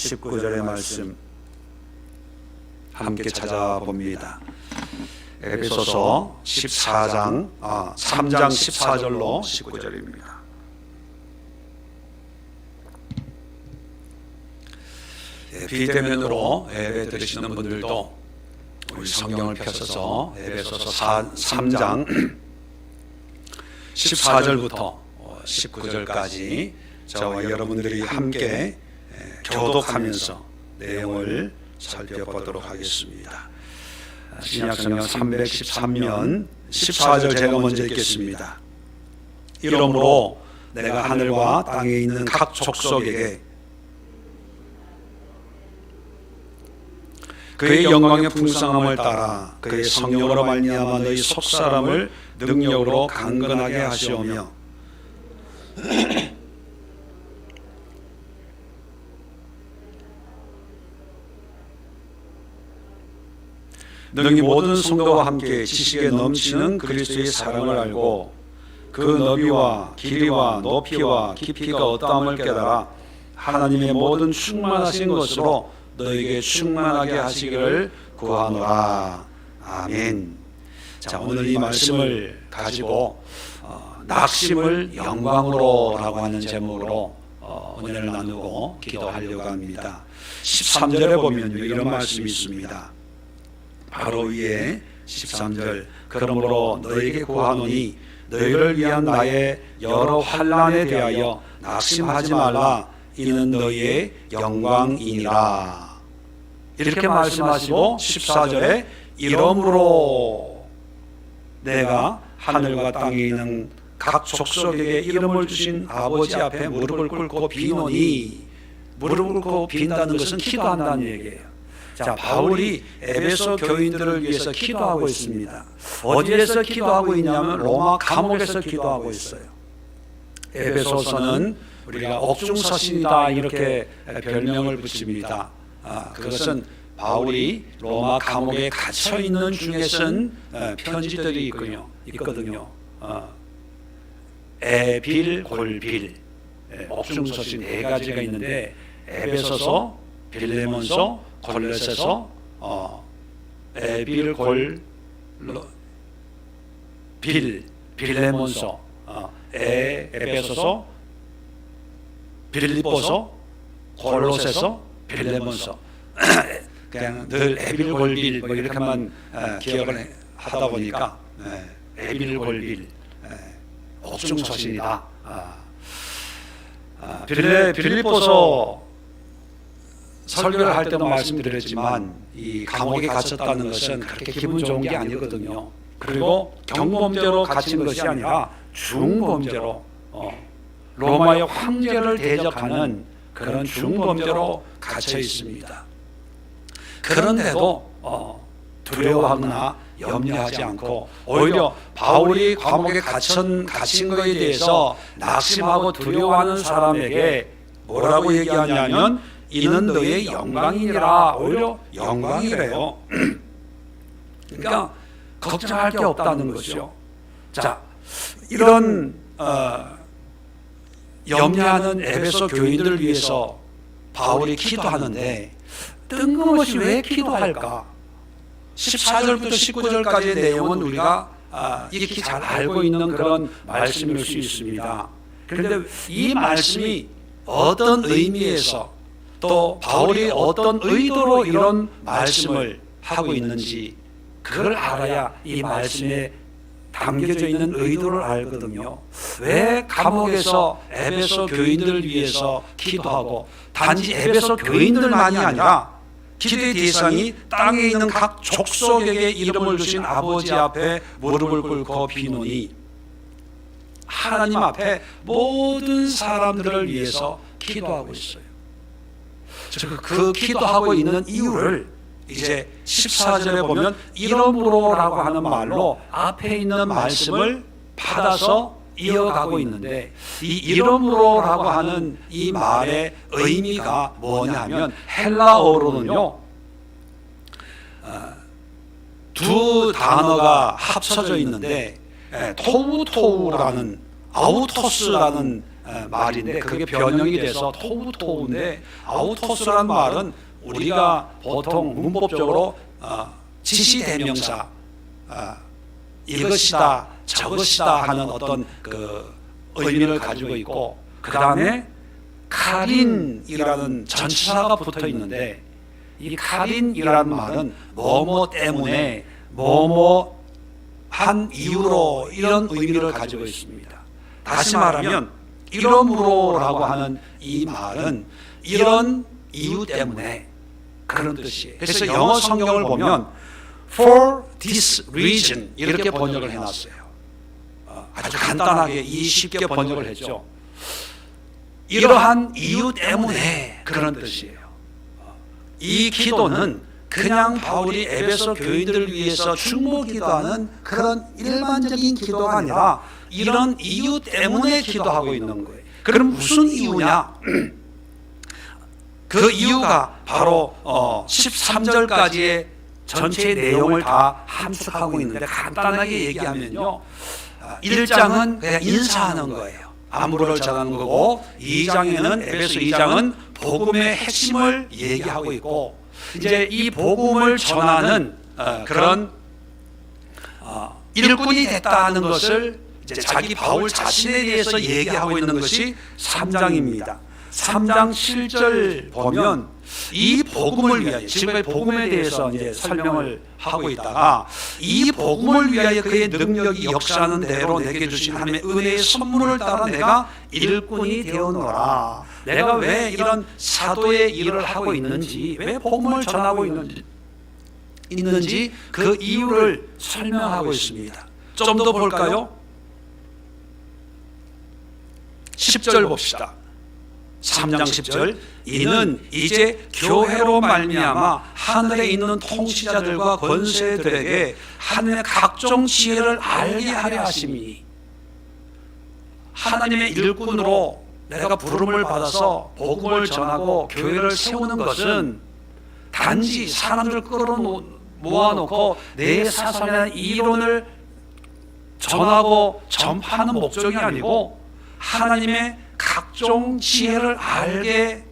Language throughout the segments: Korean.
19절의 말씀 함께 찾아봅니다. 에베소서 3장 14절로 19절입니다. 비대면으로 예배 드리시는 분들도 우리 성경을 펴서서 에베소서 3장 14절부터 19절까지 저와 여러분들이 함께 교독하면서 내용을 살펴보도록 하겠습니다. 신약성경 313면 14절 제가 먼저 읽겠습니다. 이러므로 내가 하늘과 땅에 있는 각 족속에게 그의 영광의 풍성함을 따라 그의 성령으로 말미암아 너희 속사람을 능력으로 강건하게 하시오며 능히 모든 성도와 함께 지식에 넘치는 그리스도의 사랑을 알고 그 너비와 길이와 높이와 깊이가 어떠함을 깨달아 하나님의 모든 충만하신 것으로 너에게 충만하게 하시기를 구하노라. 아멘. 자, 오늘 이 말씀을 가지고 낙심을 영광으로 라고 하는 제목으로 은혜를 나누고 기도하려고 합니다. 13절에 보면 이런 말씀이 있습니다. 바로 위에 13절 그러므로 너에게 구하노니 너희를 위한 나의 여러 환난에 대하여 낙심하지 말라. 이는 너희의 영광이니라. 이렇게 말씀하시고 14절에 이러므로 내가 하늘과 땅에 있는 각 족속에게 이름을 주신 아버지 앞에 무릎을 꿇고 비노니, 무릎을 꿇고 빈다는 것은 기도한다는 얘기예요. 자, 바울이 에베소 교인들을 위해서 기도하고 있습니다. 어디에서 기도하고 있냐면 로마 감옥에서 기도하고 있어요. 에베소서는 우리가 옥중서신이다 이렇게 별명을 붙입니다. 그것은 바울이 로마 감옥에 갇혀 있는 중에 쓴 편지들이 있거든요. 에빌, 골빌, 옥중서신 4가지가 있는데 에베소서, 빌레몬서, 골로새서, 에빌, 골, 빌, 빌레몬서, 에베소서, 빌립보서, 골로새서, 빌레몬서. 그냥 늘 에빌, 골빌 뭐 이렇게만 기억을 하다 보니까 에빌, 골빌 옥중서신이다. 빌립보서 설교를 할 때도 말씀드렸지만 이 감옥에 갇혔다는 것은 그렇게 기분 좋은 게 아니거든요. 그리고 경범죄로 갇힌 것이 아니라 중범죄로 로마의 황제를 대적하는 그런 중범죄로 갇혀 있습니다. 그런데도 두려워하거나 염려하지 않고 오히려 바울이 감옥에 갇힌 것에 대해서 낙심하고 두려워하는 사람에게 뭐라고 얘기하냐면 이는 너의 영광이니라. 오히려 영광이래요. 그러니까 걱정할 게 없다는 거죠. 자, 이런 염려하는 에베소 교인들을 위해서 바울이 기도하는데 뜬금없이 왜 기도할까? 14절부터 19절까지의 내용은 우리가 익히 잘 알고 있는 그런 말씀일 수 있습니다. 그런데 이 말씀이 어떤 의미에서 또 바울이 어떤 의도로 이런 말씀을 하고 있는지 그걸 알아야 이 말씀에 담겨져 있는 의도를 알거든요. 왜 감옥에서 에베소 교인들을 위해서 기도하고 단지 에베소 교인들만이 아니라 기도의 대상이 땅에 있는 각 족속에게 이름을 주신 아버지 앞에 무릎을 꿇고 비노니 하나님 앞에 모든 사람들을 위해서 기도하고 있어요. 그 기도하고 있는 이유를 이제 14절에 보면 이러므로라고 하는 말로 앞에 있는 말씀을 받아서 이어가고 있는데 이 이러므로라고 하는 이 말의 의미가 뭐냐면 헬라어로는요 두 단어가 합쳐져 있는데 토우토우라는 아우토스라는 말인데 그게 변형이 돼서 토우토우인데, 아우토스란 말은 우리가 보통 문법적으로 지시대명사, 이것이다 저것이다 하는 어떤 그 의미를 가지고 있고, 그 다음에 카린이라는 전치사가 붙어 있는데, 이 카린이라는 말은 뭐뭐 때문에 뭐뭐 한 이유로 이런 의미를 가지고 있습니다. 다시 말하면 이러므로라고 하는 이 말은 이런 이유 때문에 그런 뜻이에요. 그래서 영어 성경을 보면 for this reason 이렇게 번역을 해놨어요. 아주 간단하게 쉽게 번역을 했죠. 이러한 이유 때문에 그런 뜻이에요. 이 기도는 그냥 바울이 에베소 교인들을 위해서 충무 기도하는 그런 일반적인 기도가 아니라 이런 이유 때문에 기도하고 있는 거예요. 그럼 무슨 이유냐? 그 이유가 바로 13절까지의 전체 내용을 다 함축하고 있는데, 간단하게 얘기하면요, 1장은 그냥 인사하는 거예요. 안부를 전하는 거고, 2장에는 에베소 2장은 복음의 핵심을 얘기하고 있고, 이제 이 복음을 전하는 그런 일꾼이 됐다는 것을 이제 자기 바울 자신에 대해서 얘기하고 있는 것이 3장입니다. 3장 7절 보면 이 복음을 위하여, 지금까지 복음에 대해서 이제 설명을 하고 있다가, 이 복음을 위하여 그의 능력이 역사하는 대로 내게 주신 하나님의 은혜의 선물을 따라 내가 일꾼이 되었노라. 내가 왜 이런 사도의 일을 하고 있는지, 왜 복음을 전하고 있는지 그 이유를 설명하고 있습니다. 좀 더 볼까요? 10절 봅시다. 3장 10절, 이는 이제 교회로 말미암아 하늘에 있는 통치자들과 권세들에게 하나님의 각종 지혜를 알게 하려 하심이니, 하나님의 일꾼으로 내가 부름을 받아서 복음을 전하고 교회를 세우는 것은 단지 사람들을 모아놓고 내 사상이나 이론을 전하고 전파하는 목적이 아니고, 하나님의 각종 지혜를 알게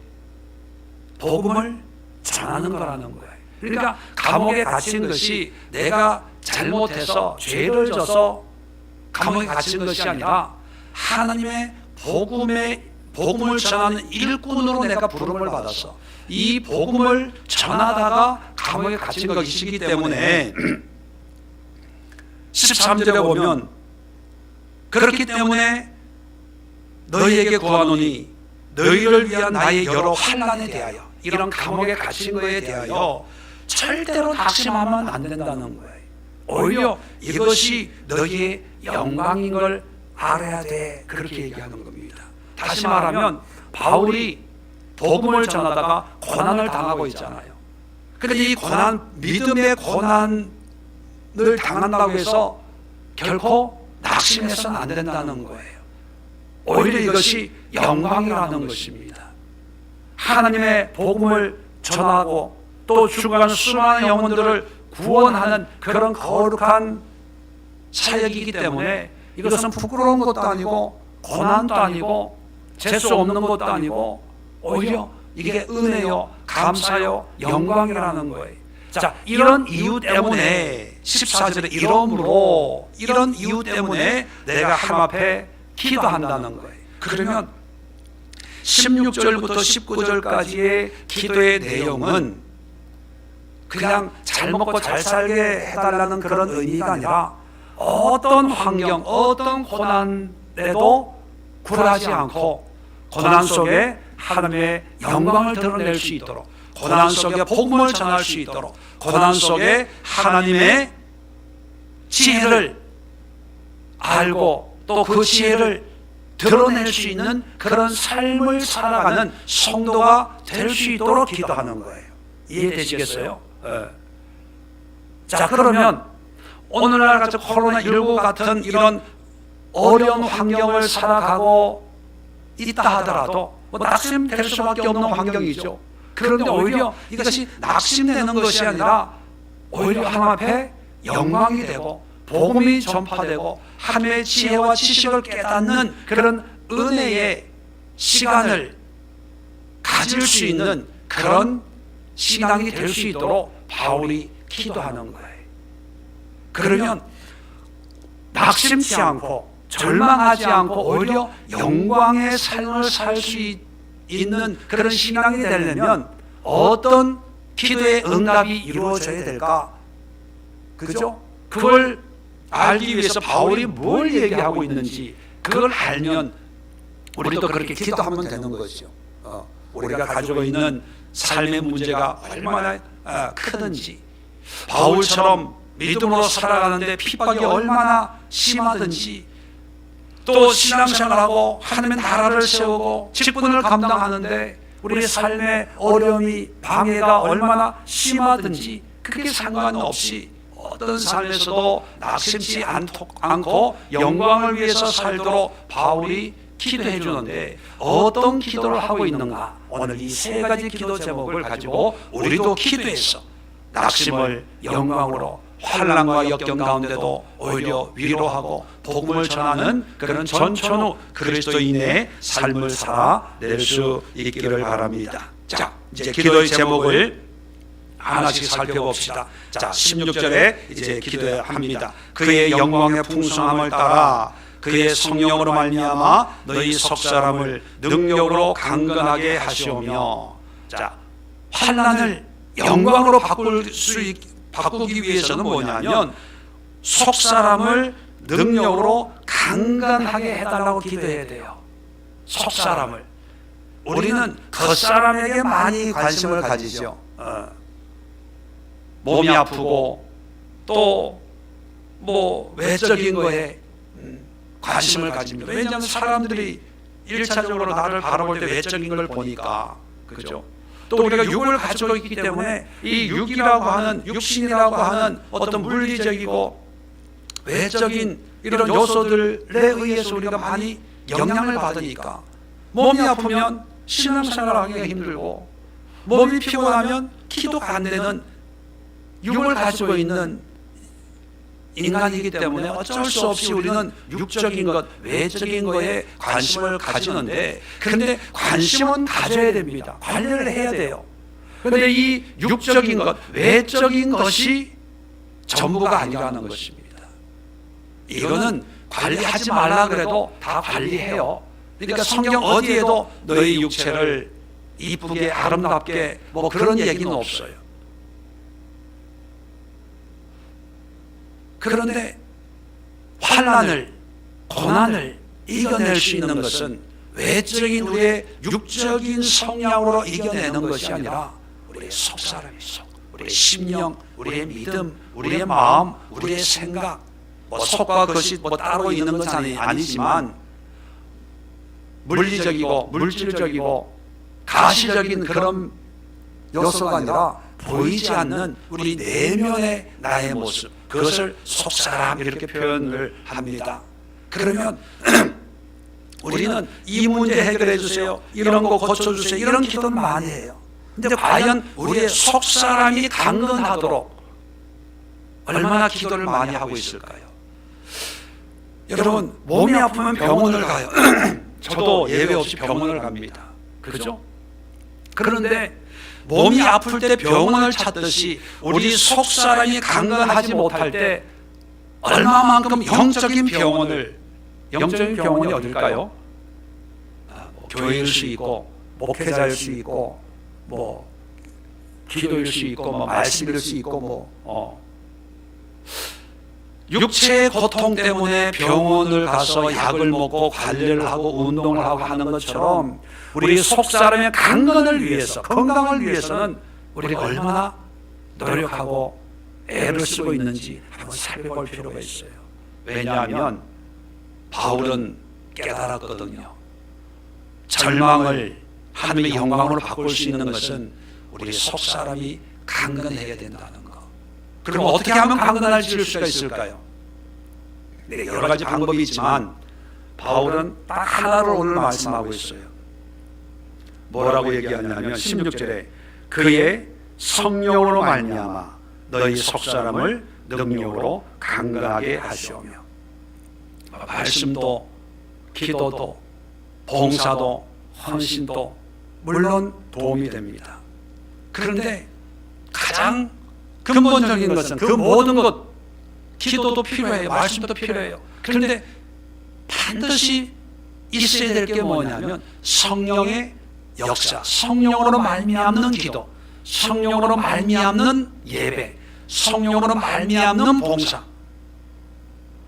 복음을 전하는 거라는 거예요. 그러니까 감옥에 갇힌 것이 내가 잘못해서 죄를 져서 감옥에 갇힌 것이 아니라 하나님의 복음을 전하는 일꾼으로 내가 부름을 받아서 이 복음을 전하다가 감옥에 갇힌 것이기 때문에 13절에 보면, 그렇기 때문에 너희에게 구하노니 너희를 위한 나의 여러 환난에 대하여, 이런 감옥에 갇힌 것에 대하여 절대로 낙심하면 안 된다는 거예요. 오히려 이것이 너희의 영광인 걸 알아야 돼, 그렇게 얘기하는 겁니다. 다시 말하면 바울이 복음을 전하다가 고난을 당하고 있잖아요. 그런데 이 고난, 믿음의 고난을 당한다고 해서 결코 낙심해서는 안 된다는 거예요. 오히려 이것이 영광이라는 것입니다. 하나님의 복음을 전하고 또 죽어가는 수많은 영혼들을 구원하는 그런 거룩한 사역이기 때문에 이것은 부끄러운 것도 아니고 고난도 아니고 재수 없는 것도 아니고, 오히려 이게 은혜요, 감사요, 영광이라는 거예요. 자, 이런 이유 때문에 14절에 이러므로, 이런 이유 때문에 내가 하나님 앞에 기도한다는 거예요. 그러면 16절부터 19절까지의 기도의 내용은 그냥 잘 먹고 잘 살게 해달라는 그런 의미가 아니라, 어떤 환경, 어떤 고난에도 굴하지 않고 고난 속에 하나님의 영광을 드러낼 수 있도록, 고난 속에 복음을 전할 수 있도록, 고난 속에 하나님의 지혜를 알고 또 그 지혜를 드러낼 수 있는 그런 삶을 살아가는 성도가 될 수 있도록 기도하는 거예요. 이해되시겠어요? 자, 그러면 오늘날 같은 코로나19 같은 이런 어려운 환경을 살아가고 있다 하더라도 낙심될 수밖에 없는 환경이죠. 그런데 오히려 이것이 낙심되는 것이 아니라 오히려 하나님 앞에 영광이 되고 복음이 전파되고 하나님의 지혜와 지식을 깨닫는 그런 은혜의 시간을 가질 수 있는 그런 신앙이 될 수 있도록 바울이 기도하는 거예요. 그러면 낙심치 않고 절망하지 않고 오히려 영광의 삶을 살 수 있는 그런 신앙이 되려면 어떤 기도의 응답이 이루어져야 될까? 그죠? 그걸 알기 위해서 바울이 뭘 얘기하고 있는지 그걸 알면 우리도 그렇게 기도하면 되는 거죠. 우리가 가지고 있는 삶의 문제가 얼마나 크든지, 바울처럼 믿음으로 살아가는데 핍박이 얼마나 심하든지, 또 신앙생활하고 하나님의 나라를 세우고 직분을 감당하는데 우리의 삶의 어려움이 방해가 얼마나 심하든지 그게 상관없이 어떤 삶에서도 낙심치 않고 영광을 위해서 살도록 바울이 기도해 주는데 어떤 기도를 하고 있는가? 오늘 이 세 가지 기도 제목을 가지고 우리도 기도해서 낙심을 영광으로, 환난과 역경 가운데도 오히려 위로하고 복음을 전하는 그런 전천후 그리스도인의 삶을 살아낼 수 있기를 바랍니다. 자, 이제 기도의 제목을 하나씩 살펴봅시다. 자, 16절에 이제 기도합니다. 그의 영광의 풍성함을 따라 그의 성령으로 말미암아 너희 속사람을 능력으로 강건하게 하시오며. 자, 환난을 영광으로 바꾸기 위해서는 뭐냐면 속사람을 능력으로 강건하게 해달라고 기도해야 돼요. 속사람을. 우리는 겉사람에게 많이 관심을 가지죠. 몸이 아프고 또 뭐 외적인 거에 관심을 가집니다. 왜냐하면 사람들이 1차적으로 나를 바라볼 때 외적인 걸 보니까, 그죠? 또 우리가 육을 가지고 있기 때문에 이 육이라고 하는, 육신이라고 하는 어떤 물리적이고 외적인 이런 요소들에 의해서 우리가 많이 영향을 받으니까 몸이 아프면 신앙생활하기가 힘들고, 몸이 피곤하면 기도가 안 되는 육을 가지고 있는 인간이기 때문에 어쩔 수 없이 우리는 육적인 것, 외적인 거에 관심을 가지는데, 그런데 관심은 가져야 됩니다. 관리를 해야 돼요. 그런데 이 육적인 것, 외적인 것이 전부가 아니라는 것입니다. 이거는 관리하지 말라 그래도 다 관리해요. 그러니까 성경 어디에도 너희 육체를 이쁘게 아름답게 뭐 그런 얘기는 없어요. 그런데 환난을, 고난을 이겨낼 수 있는 것은 외적인 우리의 육적인 성향으로 이겨내는 것이 아니라 우리의 속사람의 속, 우리의 심령, 우리의 믿음, 우리의 마음, 우리의 생각, 뭐 속과 겉이 뭐 따로 있는 것은 아니지만 물리적이고 물질적이고 가시적인 그런 요소가 아니라 보이지 않는 우리 내면의 나의 모습, 그것을 속사람 이렇게 표현을 합니다. 그러면 우리는 이 문제 해결해 주세요, 이런 거 고쳐주세요, 이런 기도는 많이 해요. 근데 과연 우리의 속사람이 강건하도록 얼마나 기도를 많이 하고 있을까요? 여러분, 몸이 아프면 병원을 가요. 저도 예외 없이 병원을 갑니다. 그렇죠? 그런데 몸이 아플 때 병원을 찾듯이 우리 속사람이 강건하지 못할 때 얼마만큼 영적인 병원이 어딜까요? 뭐 교회일 수 있고, 목회자일 수 있고, 뭐 기도일 수 있고, 뭐 말씀일 수 있고, 육체의 고통 때문에 병원을 가서 약을 먹고 관리를 하고 운동을 하고 하는 것처럼 우리 속사람의 강건을 위해서, 건강을 위해서는 우리가 얼마나 노력하고 애를 쓰고 있는지 한번 살펴볼 필요가 있어요. 왜냐하면 바울은 깨달았거든요. 절망을 하나님의 영광으로 바꿀 수 있는 것은 우리 속사람이 강건해야 된다는 것. 그럼 어떻게 하면 강건해질 수가 있을까요? 네, 여러 가지 방법이 있지만 바울은 딱 하나를 오늘 말씀하고 있어요. 뭐라고 얘기하냐면 16절에 그의 성령으로 말미암아 너희 속사람을 능력으로 강건하게 하시오며. 말씀도 기도도 봉사도 헌신도 물론 도움이 됩니다. 그런데 가장 근본적인 것은 그 모든 것, 기도도 필요해요. 말씀도 필요해요. 그런데 반드시 있어야 될 게 뭐냐면 성령의 역사, 성령으로 말미암는 기도, 성령으로 말미암는 예배, 성령으로 말미암는 봉사,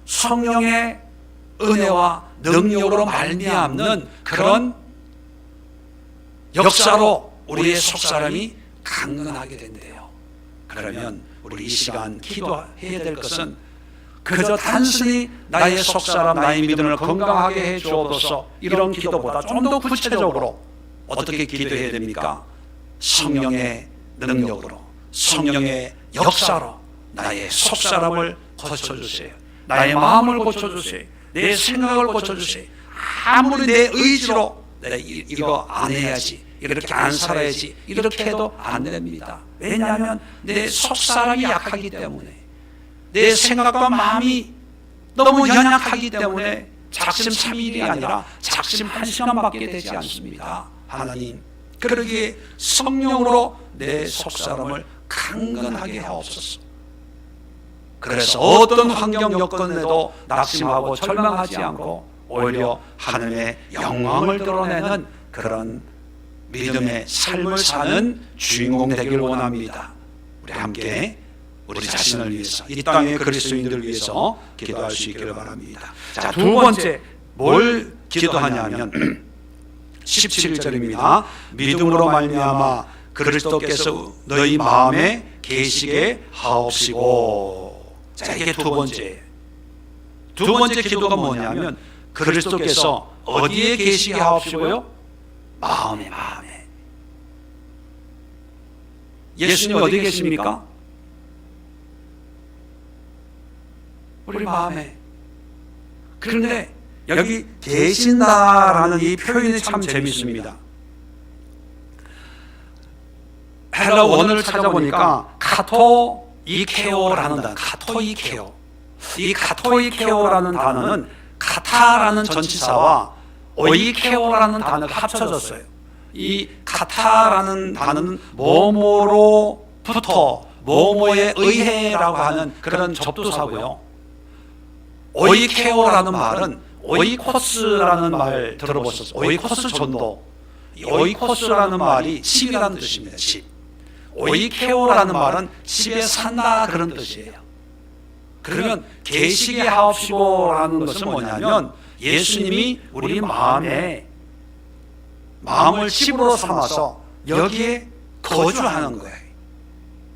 성령의 은혜와 능력으로 말미암는 그런 역사로 우리의 속사람이 강건하게 된대요. 그러면 우리 이 시간 기도해야 될 것은 그저 단순히 나의 속사람, 나의 믿음을 건강하게 해 주옵소서 이런 기도보다 좀 더 구체적으로 어떻게 기도해야 됩니까? 성령의 능력으로, 성령의 역사로 나의 속사람을 고쳐주세요. 나의 마음을 고쳐주세요. 내 생각을 고쳐주세요. 아무리 내 의지로 내가 이거 안 해야지, 이렇게 안 살아야지, 이렇게 해도 안 됩니다. 왜냐하면 내 속사람이 약하기 때문에, 내 생각과 마음이 너무 연약하기 때문에 작심삼일이 아니라 작심한시간밖에 되지 않습니다. 하나님, 그러기에 성령으로 내 속사람을 강건하게 하옵소서. 그래서 어떤 환경 여건에도 낙심하고 절망하지 않고 오히려 하늘의 영광을 드러내는 그런 믿음의 삶을 사는 주인공 되길 원합니다. 우리 함께 우리 자신을 위해서, 이 땅의 그리스도인들을 위해서 기도할 수 있기를 바랍니다. 자, 두 번째 뭘 기도하냐면 17절입니다. 믿음으로 말미암아 그리스도께서 너희 마음에 계시게 하옵시고. 자, 이게 두 번째 기도가 뭐냐면 그리스도께서 어디에 계시게 하옵시고요? 마음에. 예수님 어디 계십니까? 우리 마음에. 그런데 여기 계신다라는 이 표현이 참 재밌습니다. 헬라 원어를 찾아보니까 카토이케오라는 단어, 이 카토이케오라는 단어는 카타라는 전치사와 오이케오라는 단어가 합쳐졌어요. 이 카타라는 단어는 뭐뭐로부터 뭐뭐에 의해라고 하는 그런 접두사고요. 오이케오라는 말은 오이코스라는 말 들어보셨어요? 오이코스 전도. 이 오이코스라는 말이 집이라는 뜻입니다. 집. 오이케오라는 말은 집에 산다 그런 뜻이에요. 그러면 계시게 하옵시고라는 것은 뭐냐면 예수님이 우리 마음을 집으로 삼아서 여기에 거주하는 거예요.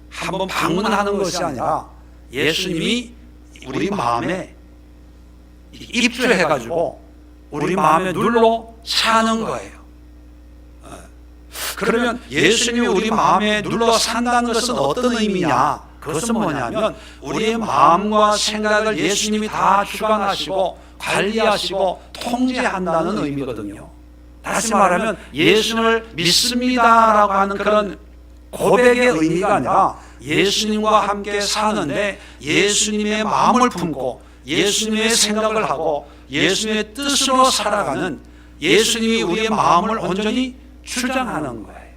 한번 방문하는 것이 아니라 예수님이 우리 마음에 입주해가지고 우리 마음에 눌러 사는 거예요. 그러면 예수님이 우리 마음에 눌러 산다는 것은 어떤 의미냐? 그것은 뭐냐면 우리의 마음과 생각을 예수님이 다 주관하시고 관리하시고 통제한다는 의미거든요. 다시 말하면 예수님을 믿습니다라고 하는 그런 고백의 의미가 아니라 예수님과 함께 사는데 예수님의 마음을 품고 예수님의 생각을 하고 예수님의 뜻으로 살아가는, 예수님이 우리의 마음을 온전히 주장하는 거예요.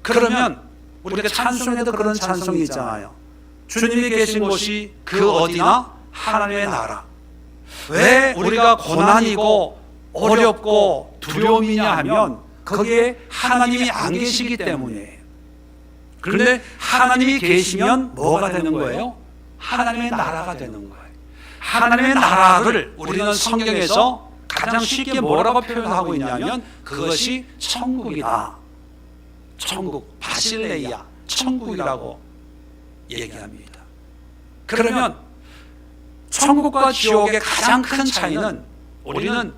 그러면 우리가 찬송에도 그런 찬송이 있잖아요. 주님이 계신 곳이 그 어디나 하나님의 나라. 왜 우리가 고난이고 어렵고 두려움이냐 하면 거기에 하나님이 안 계시기 때문이에요. 그런데 하나님이 계시면 뭐가 되는 거예요? 하나님의 나라가 되는 거예요. 하나님의 나라를 우리는 성경에서 가장 쉽게 뭐라고 표현하고 있냐면 그것이 천국이다. 천국, 바실레이아, 천국이라고 얘기합니다. 그러면 천국과 지옥의 가장 큰 차이는, 우리는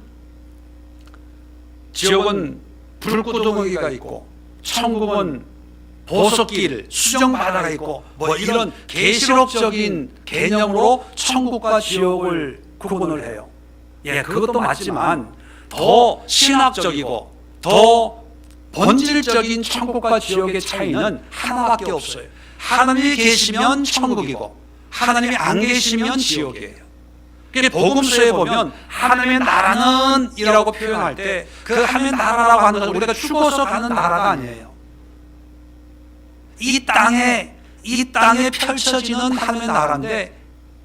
지옥은 불구덩이가 있고 천국은 보석길, 수정바다가 있고 뭐 이런 계시록적인 개념으로 천국과 지옥을 구분을 해요. 예, 그것도 맞지만 더 신학적이고 더 본질적인 천국과 지옥의 차이는 하나밖에 없어요. 하나님이 계시면 천국이고 하나님이 안 계시면 지옥이에요. 복음서에 보면 하나님의 나라는 이라고 표현할 때 그 하나님의 나라라고 하는 것은 우리가 죽어서 가는 나라가 아니에요. 이 땅에 펼쳐지는 하나님의 나라인데,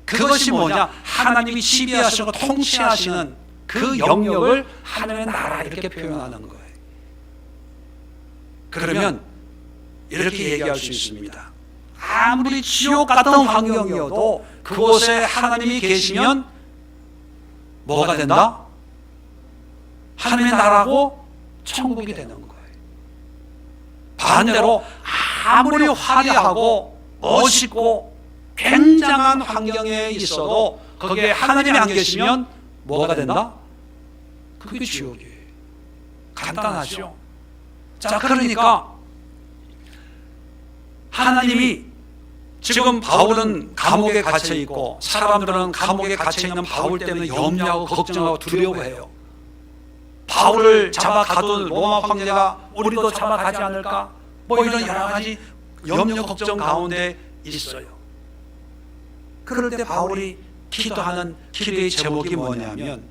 그것이 뭐냐? 하나님이 지배하시고 통치하시는 그 영역을 하나님의 나라 이렇게 표현하는 거예요. 그러면 이렇게 얘기할 수 있습니다. 아무리 지옥 같은 환경이어도 그곳에 하나님이 계시면 뭐가 된다? 하나님의 나라고 천국이 되는 거예요. 반대로 아무리 화려하고 멋있고 굉장한 환경에 있어도 거기에 하나님이 안 계시면 뭐가 된다? 그게 지옥이에요. 간단하죠. 자, 그러니까 하나님이 지금 바울은 감옥에 갇혀 있고 사람들은 감옥에 갇혀 있는 바울 때문에 염려하고 걱정하고 두려워해요. 바울을 잡아가둔 로마 황제가 우리도 잡아가지 않을까? 뭐 이런 여러 가지 염려 걱정 가운데 있어요. 그럴 때 바울이 기도하는 기도의 제목이 뭐냐면,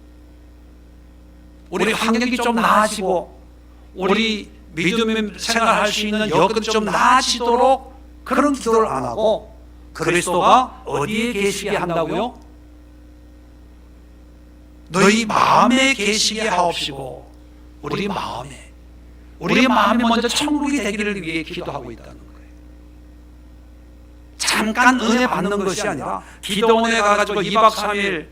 우리 환경이 좀 나아지고 우리 믿음의 생활할 수 있는 여건이 좀 나아지도록 그런 기도를 안 하고 그리스도가 어디에 계시게 한다고요? 너희 마음에 계시게 하옵시고. 우리 마음이 먼저 천국이 되기를 위해 기도하고 있다는 거예요. 잠깐 은혜 받는 것이 아니라 기도원에 가가지고 2박 3일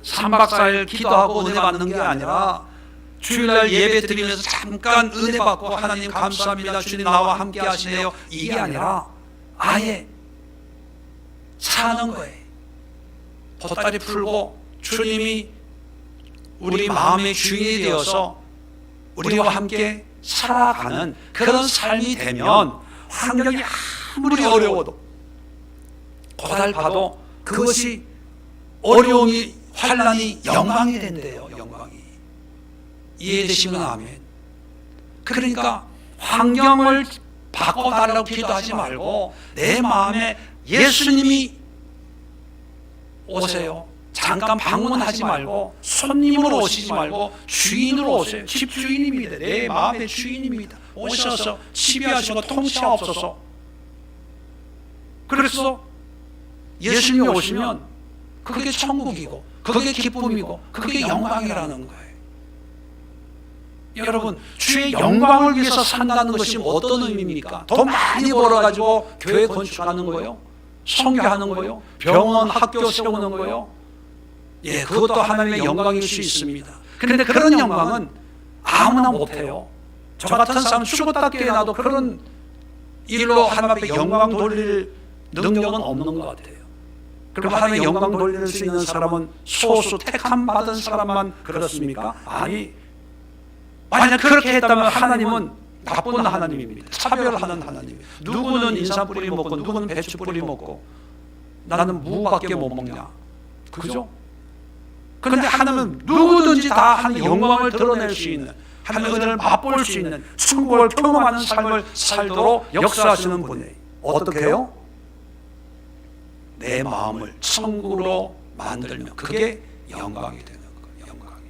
3박 4일 기도하고 은혜 받는 게 아니라 주일날 예배 드리면서 잠깐 은혜 받고 하나님 감사합니다, 주님 나와 함께 하시네요, 이게 아니라 아예 사는 거예요. 보따리 풀고 주님이 우리 마음의 주인이 되어서 우리와 함께 살아가는 그런 삶이 되면 환경이 아무리 어려워도 고달파도 그것이 어려움이 환난이 영광이 된대요. 영광이. 이해되시면 아멘. 그러니까 환경을 바꿔달라고 기도하지 말고 내 마음에 예수님이 오세요. 잠깐 방문하지 말고 손님으로 오시지 말고 주인으로 오세요. 집주인입니다. 내 마음의 주인입니다. 오셔서 지배하시고 통치하옵소서. 그래서 예수님이 오시면 그게 천국이고 그게 기쁨이고 그게 영광이라는 거예요. 여러분, 주의 영광을 위해서 산다는 것이 어떤 의미입니까? 돈 많이 벌어가지고 교회 건축하는 거요? 선교하는 거요? 병원, 학교 세우는 거요? 예, 그것도 하나님의 영광일 수 있습니다. 그런데 그런 영광은 아무나 못해요. 저 같은 사람 죽었다 깨어나도 그런 일로 하나님 앞에 영광 돌릴 능력은 없는 것 같아요. 그리고 하나님의 영광 돌릴 수 있는 사람은 소수 택함 받은 사람만 그렇습니까? 아니, 만약 그렇게 했다면 하나님은 나쁜 하나님입니다. 차별하는 하나님. 누구는 인삼 뿌리 먹고 누구는 배추 뿌리 먹고 나는 무밖에 못 먹냐? 그죠? 그런데 하나님은 누구든지 다 하나님의 영광을 드러낼 수 있는, 하나님의 은혜를 맛볼 수 있는, 천국을 경험하는 삶을 살도록 역사하시는 분이에요. 어떻게 해요? 내 마음을 천국으로 만들면 그게 영광이 되는 거예요. 영광이.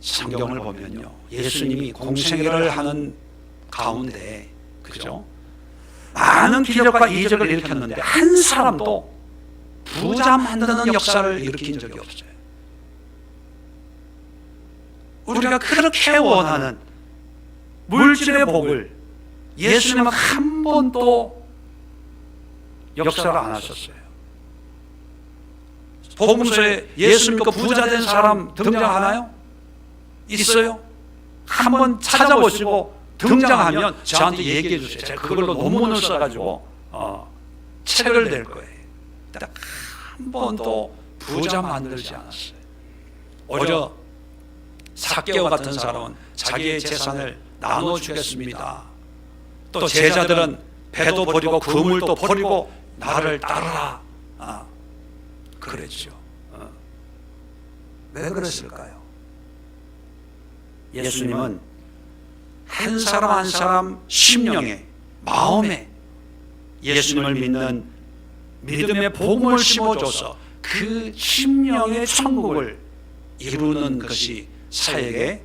성경을 보면요, 예수님이 공생애를 하는 가운데, 그죠? 많은 기적과 이적을 일으켰는데 한 사람도 부자 만드는 역사를 일으킨 적이 없어요. 우리가 그렇게 원하는 물질의 복을 예수님은 한 번도 역사를 안 하셨어요. 복음서에 예수 믿고 부자 된 사람 등장하나요? 있어요? 한번 찾아보시고 등장하면 저한테 얘기해 주세요. 제가 그걸로 논문을 써가지고 책을 낼 거예요. 딱 한 번도 부자 만들지 않았어요. 오히려 삭개오 같은 사람은 자기의 재산을 나눠주겠습니다. 또 제자들은 배도 버리고 그물도 버리고 나를 따르라, 그랬죠. 왜 그랬을까요? 예수님은 한 사람 한 사람 심령에, 마음에 예수님을 믿는 믿음의 복음을 심어줘서 그 심령의 천국을 이루는 것이 사역의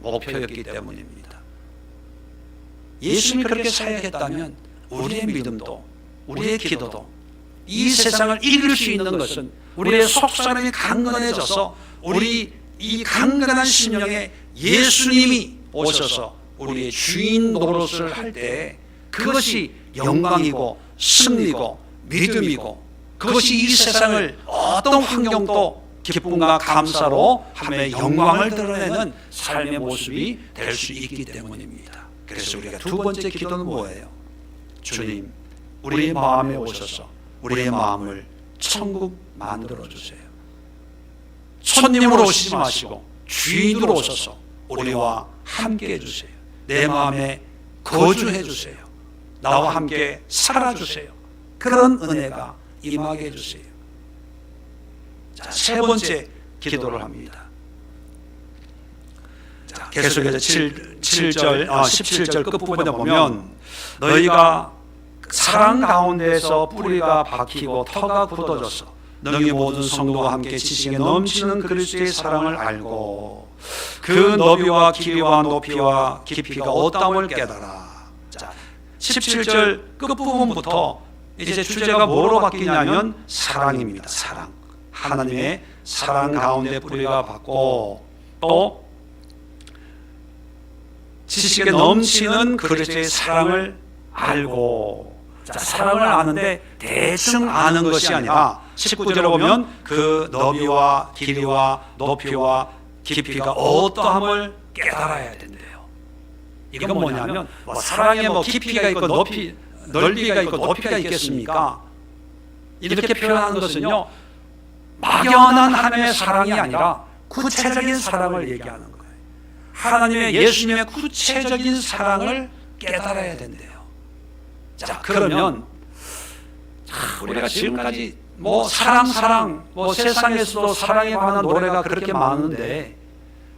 목표였기 때문입니다. 예수님이 그렇게 사역했다면 우리의 믿음도 우리의 기도도 이 세상을 이길 수 있는 것은 우리의 속사람이 강건해져서 우리 이 강건한 심령에 예수님이 오셔서 우리의 주인 노릇을 할 때 그것이 영광이고 승리고 믿음이고 그것이 이 세상을 어떤 환경도 기쁨과 감사로 하며 영광을 드러내는 삶의 모습이 될 수 있기 때문입니다. 그래서 우리가 두 번째 기도는 뭐예요? 주님, 우리의 마음에 오셔서 우리의 마음을 천국 만들어주세요. 손님으로 오시지 마시고 주인으로 오셔서 우리와 함께 해주세요. 내 마음에 거주해 주세요. 나와 함께 살아주세요. 그런 은혜가 임하게 해주세요. 자, 세 번째 기도를 합니다. 자, 계속해서 17절 끝부분에 보면 너희가 사랑 가운데서 뿌리가 박히고 터가 굳어져서 너희 모든 성도와 함께 지식에 넘치는 그리스도의 사랑을 알고 그 너비와 길이와 높이와 깊이가 어떠함을 깨달아. 자, 17절 끝부분부터 이제 주제가 뭐로 바뀌냐면 사랑입니다. 사랑. 하나님의 사랑 가운데 뿌리가 박고 또 지식에 넘치는 그리스도의 사랑을 알고. 자, 사랑을 아는데 대충 아는 것이 아니라 19절에 보면 그 너비와 길이와 높이와 깊이가 어떠함을 깨달아야 된대요. 이건 뭐냐면 사랑에 깊이가 있고 넓이가 있고 높이가 있겠습니까? 이렇게 표현하는 것은요, 막연한 하나님의 사랑이 아니라 구체적인 사랑을 얘기하는 거예요. 하나님의 예수님의 구체적인 사랑을 깨달아야 된대요. 자, 그러면 우리가 지금까지 사랑 세상에서도 사랑에 관한 노래가 그렇게 많은데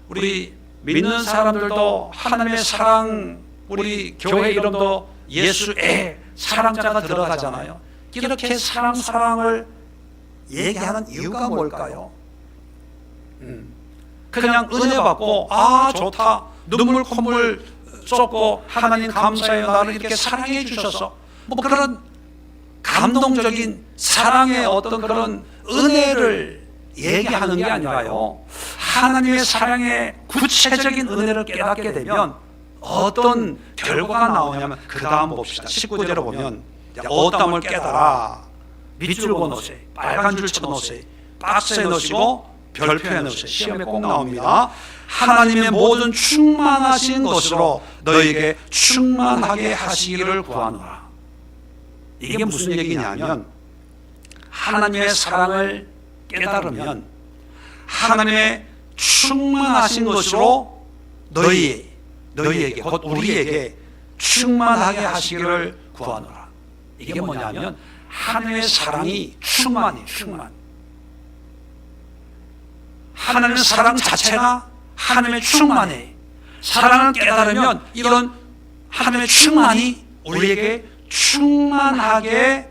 우리 믿는 사람들도 하나님의 사랑, 우리 교회 이름도 예수의 사랑자가 들어가잖아요. 이렇게 사랑을 얘기하는 이유가 뭘까요? 그냥 은혜 받고 좋다, 눈물 콧물 쏟고 하나님 감사해요, 나를 이렇게 사랑해 주셔서 그런 감동적인 사랑의 어떤 그런 은혜를 얘기하는 게 아니라요, 하나님의 사랑의 구체적인 은혜를 깨닫게 되면 어떤 결과가 나오냐면 그 다음 봅시다. 19절에 보면 어떠함을 깨달아 밑줄 그어놓으세요. 빨간 줄 쳐놓으세요. 박스에 넣으시고 별표에 넣으세요. 시험에 꼭 나옵니다. 하나님의 모든 충만하신 것으로 너에게 충만하게 하시기를 구하노라. 이게 무슨 얘기냐면 하나님의 사랑을 깨달으면 하나님의 충만하신 것으로 너희에게 곧 우리에게 충만하게 하시기를 구하노라. 이게 뭐냐면 하나님의 사랑이 충만. 하나님의 사랑 자체가 하나님의 충만해. 사랑을 깨달으면 이런 하나님의 충만이 우리에게 충만하게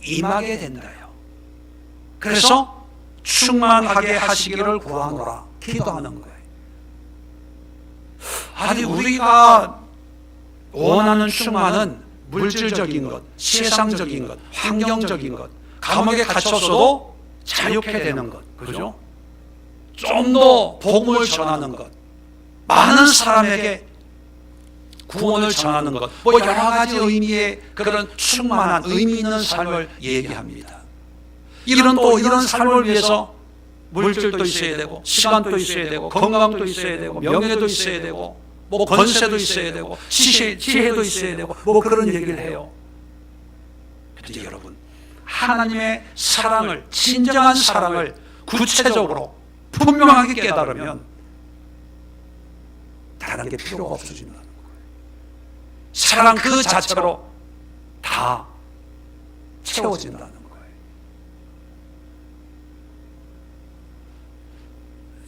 임하게 된다요. 그래서 충만하게 하시기를 구하노라 기도하는 거예요. 아니, 우리가 원하는 충만은 물질적인 것, 세상적인 것, 환경적인 것, 감옥에 갇혔어도 자유케 되는 것, 그죠? 좀 더 복음을 전하는 것, 많은 사람에게 구원을 전하는 것, 여러 가지 의미의 그런 충만한 의미 있는 삶을 얘기합니다. 이런 삶을 위해서 물질도 있어야 되고, 시간도 있어야 되고, 건강도 있어야 되고, 명예도 있어야 되고, 권세도 있어야 되고, 지혜도 있어야 되고, 그런 얘기를 해요. 그런데 여러분, 하나님의 사랑을, 진정한 사랑을 구체적으로 분명하게 깨달으면 다른 게 필요가 없어진다는 거예요. 사랑 그 자체로 다 채워진다는 거예요.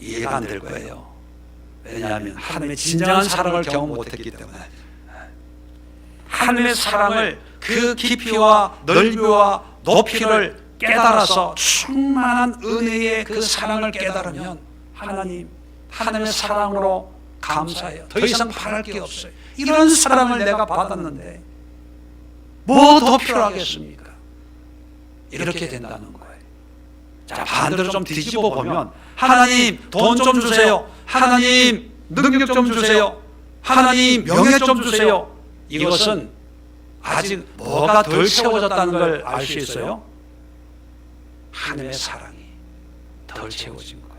이해가 안 될 거예요. 왜냐하면 하나님의 진정한 사랑을 경험 못했기 때문에. 하나님의 사랑을 그 깊이와 넓이와 높이를 깨달아서 충만한 은혜의 그 사랑을 깨달으면 하나님의 사랑으로 감사해요. 더 이상 바랄 게 없어요. 이런 사랑을 내가 받았는데 뭐 더 필요하겠습니까? 이렇게 된다는 거예요. 자, 반대로 좀 뒤집어 보면 하나님 돈 좀 주세요. 하나님 능력 좀 주세요. 하나님 명예 좀 주세요. 이것은 아직 뭐가 덜 채워졌다는 걸 알 수 있어요? 하나님의 사랑이 덜 채워진 거예요.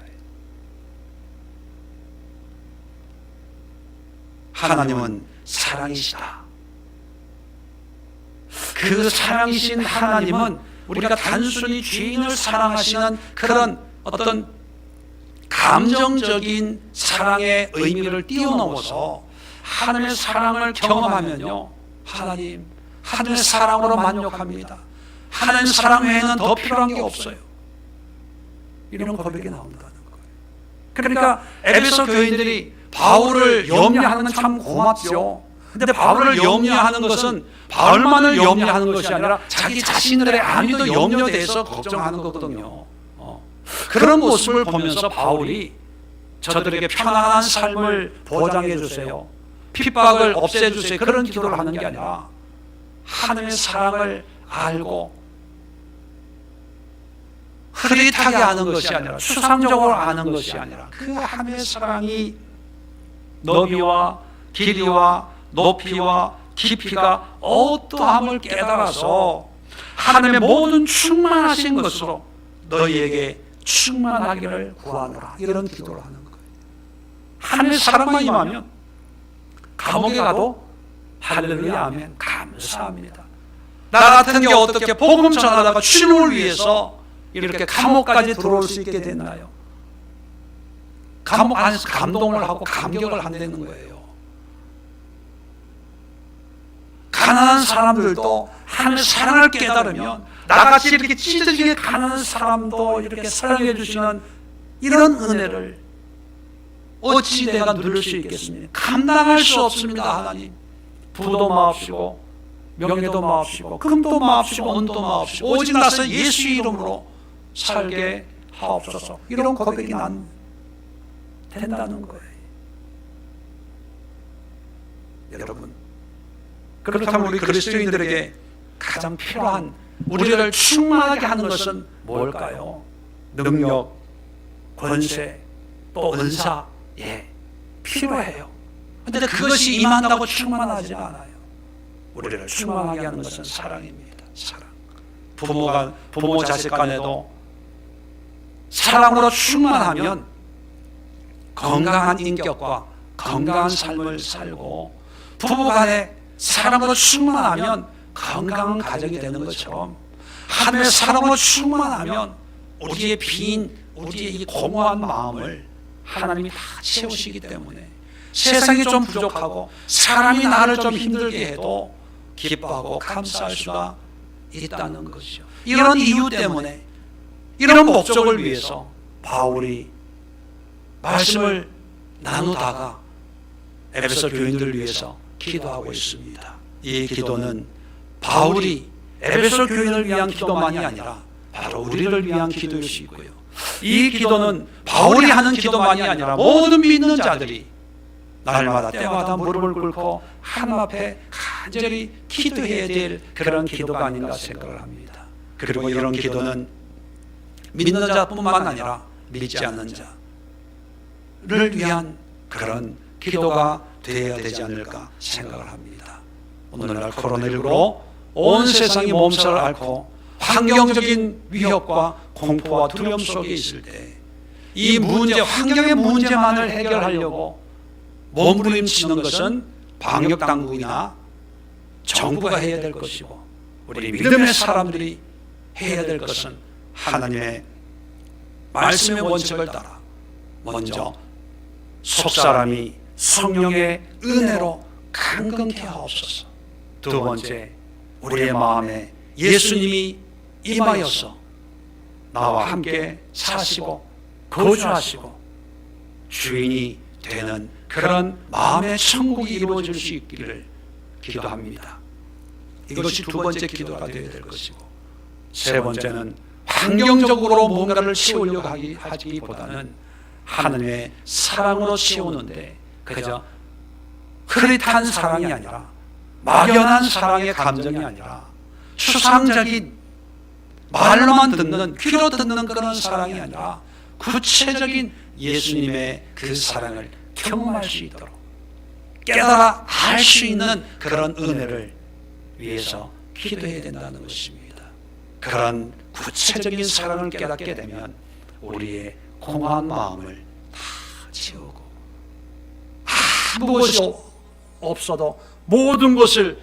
하나님은 사랑이시다. 그 사랑이신 하나님은 우리가 단순히 죄인을 사랑하시는 그런 어떤 감정적인 사랑의 의미를 뛰어넘어서 하나님의 사랑을 경험하면요, 하나님의 사랑으로 만족합니다. 하나님의 사랑 외에는 더 필요한 게 없어요. 이런 고백이 나온다는 거예요. 그러니까 에베소 교인들이 바울을 염려하는 건 참 고맙죠. 근데 바울을 염려하는 것은 바울만을 염려하는 것이 아니라 자기 자신들의 안위도 염려돼서 걱정하는 거거든요. 그런 모습을 보면서 바울이 저들에게 편안한 삶을 보장해 주세요, 핍박을 없애 주세요, 그런 기도를 하는 게 아니라 하나님의 사랑을 알고 흐릿하게 아는 것이 아니라 추상적으로 아는 것이 아니라 그 하나님의 사랑이 너비와 길이와 높이와 깊이가 어떠함을 깨달아서 하나님의 모든 충만하신 것으로 너희에게 충만하기를 구하노라, 이런 기도를 하는 거예요. 하나님의 사랑만 임하면 감옥에 가도 할렐루야 아멘 감사합니다. 나 같은 게 어떻게 복음 전하다가 주님을 위해서 이렇게 감옥까지 들어올 수 있게 됐나요? 감옥 안에서 감동을 하고 감격을 한다는 거예요. 가난한 사람들도 하나님의 사랑을 깨달으면 나같이 이렇게 찢어지게 가난한 사람도 이렇게 사랑해 주시는 이런 은혜를 어찌 내가 누릴 수 있겠습니까? 감당할 수 없습니다. 하나님, 부도 마옵시고 명예도 마옵시고 금도 마옵시고 은도 마옵시고 오직 나서 예수 이름으로 살게 하옵소서, 이런 고백이 된다는 거예요. 여러분, 그렇다면 우리 그리스도인들에게 가장 필요한, 우리를 충만하게 하는 것은 뭘까요? 능력, 권세, 또 은사, 필요해요. 그런데 그것이 임한다고 충만하지 않아요. 우리를 충만하게 하는 것은 사랑입니다. 사랑. 부모 자식 간에도 사랑으로 충만하면 건강한 인격과 건강한 삶을 살고, 부부 간에 사랑으로 충만하면 건강한 가정이 되는 것처럼 하나님의 사랑으로 충만하면 우리의 우리의 이 공허한 마음을 하나님이 다 채우시기 때문에 세상이 좀 부족하고 사람이 나를 좀 힘들게 해도 기뻐하고 감사할 수가 있다는 것이죠. 이런 이유 때문에, 이런 목적을 위해서 바울이 말씀을 나누다가 에베소 교인들을 위해서 기도하고 있습니다. 이 기도는 바울이 에베소 교인을 위한 기도만이 아니라 바로 우리를 위한 기도일 수 있고요, 이 기도는 바울이 하는 기도만이 아니라 모든 믿는 자들이 날마다 때마다 무릎을 꿇고 하나님 앞에 간절히 기도해야 될 그런 기도가 아닌가 생각을 합니다. 그리고 이런 기도는 믿는 자뿐만 아니라 믿지 않는 자를 위한 그런 기도가 되어야 되지 않을까 생각을 합니다. 오늘날 코로나19로 온 세상이 몸살을 앓고 환경적인 위협과 공포와 두려움 속에 있을 때 이 문제, 환경의 문제만을 해결하려고 몸부림치는 것은 방역당국이나 정부가 해야 될 것이고, 우리 믿음의 사람들이 해야 될 것은 하나님의 말씀의 원칙을 따라 먼저 속사람이 성령의 은혜로 강건케 하옵소서. 두 번째, 우리의 마음에 예수님이 임하여서 나와 함께 사시고 거주하시고 주인이 되는 그런 마음의 천국이 이루어질 수 있기를 기도합니다. 이것이 두 번째 기도가 되어야 될 것이고, 세 번째는 환경적으로 뭔가를 채우려고 하기보다는 하나님의 사랑으로 채우는데 그저 흐릿한 사랑이 아니라 막연한 사랑의 감정이 아니라 추상적인 말로만 듣는 귀로 듣는 그런 사랑이 아니라 구체적인 예수님의 그 사랑을 경험할 수 있도록 깨달아 알 수 있는 그런 은혜를 위해서 기도해야 된다는 것입니다. 그런 구체적인 사랑을 깨닫게 되면 우리의 공허한 마음을 다 채우고 아무것이 없어도 모든 것을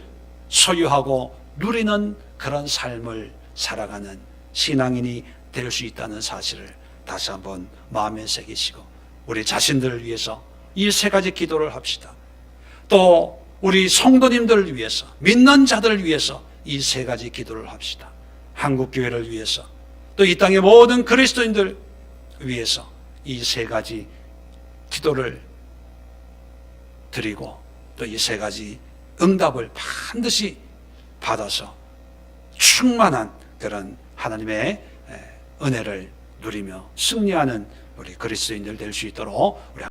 소유하고 누리는 그런 삶을 살아가는 신앙인이 될 수 있다는 사실을 다시 한번 마음에 새기시고 우리 자신들을 위해서 이 세 가지 기도를 합시다. 또 우리 성도님들을 위해서, 믿는 자들을 위해서 이 세 가지 기도를 합시다. 한국교회를 위해서, 또 이 땅의 모든 그리스도인들 위해서 이 세 가지 기도를 드리고 또 이 세 가지 응답을 반드시 받아서 충만한 그런 하나님의 은혜를 누리며 승리하는 우리 그리스도인들 될 수 있도록 우리